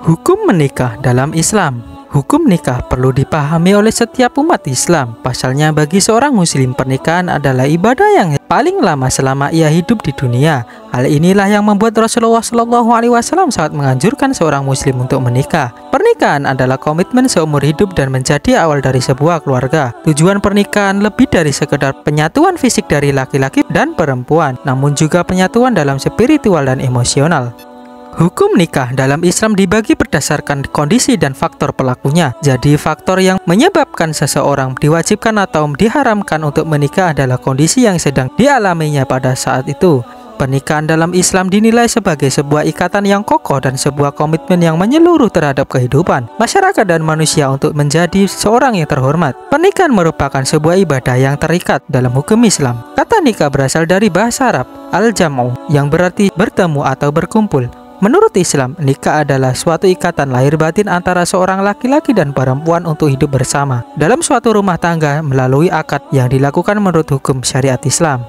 Hukum menikah dalam Islam. Hukum nikah perlu dipahami oleh setiap umat Islam. Pasalnya bagi seorang muslim, pernikahan adalah ibadah yang paling lama selama ia hidup di dunia. Hal inilah yang membuat Rasulullah SAW sangat menganjurkan seorang muslim untuk menikah. Pernikahan adalah komitmen seumur hidup dan menjadi awal dari sebuah keluarga. Tujuan pernikahan lebih dari sekedar penyatuan fisik dari laki-laki dan perempuan, namun juga penyatuan dalam spiritual dan emosional. Hukum nikah dalam Islam dibagi berdasarkan kondisi dan faktor pelakunya. Jadi faktor yang menyebabkan seseorang diwajibkan atau diharamkan untuk menikah adalah kondisi yang sedang dialaminya pada saat itu. Pernikahan dalam Islam dinilai sebagai sebuah ikatan yang kokoh dan sebuah komitmen yang menyeluruh terhadap kehidupan masyarakat dan manusia untuk menjadi seorang yang terhormat. Pernikahan merupakan sebuah ibadah yang terikat dalam hukum Islam. Kata nikah berasal dari bahasa Arab al-jam'u yang berarti bertemu atau berkumpul. Menurut Islam, nikah adalah suatu ikatan lahir batin antara seorang laki-laki dan perempuan untuk hidup bersama dalam suatu rumah tangga melalui akad yang dilakukan menurut hukum syariat Islam.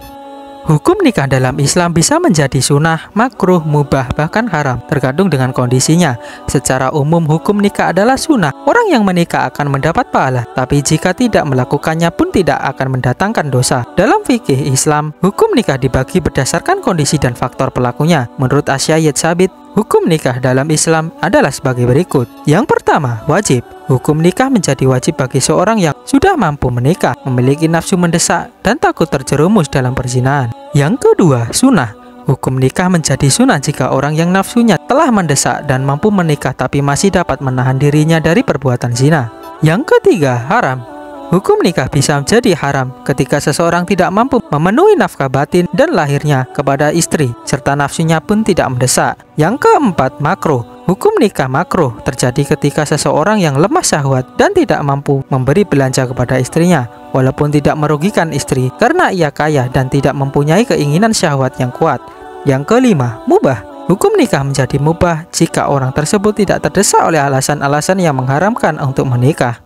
Hukum nikah dalam Islam bisa menjadi sunnah, makruh, mubah, bahkan haram, tergantung dengan kondisinya. Secara umum, hukum nikah adalah sunnah. Orang yang menikah akan mendapat pahala, tapi jika tidak melakukannya pun tidak akan mendatangkan dosa. Dalam fikih Islam, hukum nikah dibagi berdasarkan kondisi dan faktor pelakunya. Menurut Asy-Syaikh Tsabit, hukum nikah dalam Islam adalah sebagai berikut. Yang pertama, wajib. Hukum nikah menjadi wajib bagi seorang yang sudah mampu menikah, memiliki nafsu mendesak, dan takut terjerumus dalam perzinahan. Yang kedua, sunnah. Hukum nikah menjadi sunnah jika orang yang nafsunya telah mendesak dan mampu menikah tapi masih dapat menahan dirinya dari perbuatan zina. Yang ketiga, haram. Hukum nikah bisa menjadi haram ketika seseorang tidak mampu memenuhi nafkah batin dan lahirnya kepada istri, serta nafsunya pun tidak mendesak. Yang keempat, makruh. Hukum nikah makruh terjadi ketika seseorang yang lemah syahwat dan tidak mampu memberi belanja kepada istrinya, walaupun tidak merugikan istri karena ia kaya dan tidak mempunyai keinginan syahwat yang kuat. Yang kelima, mubah. Hukum nikah menjadi mubah jika orang tersebut tidak terdesak oleh alasan-alasan yang mengharamkan untuk menikah.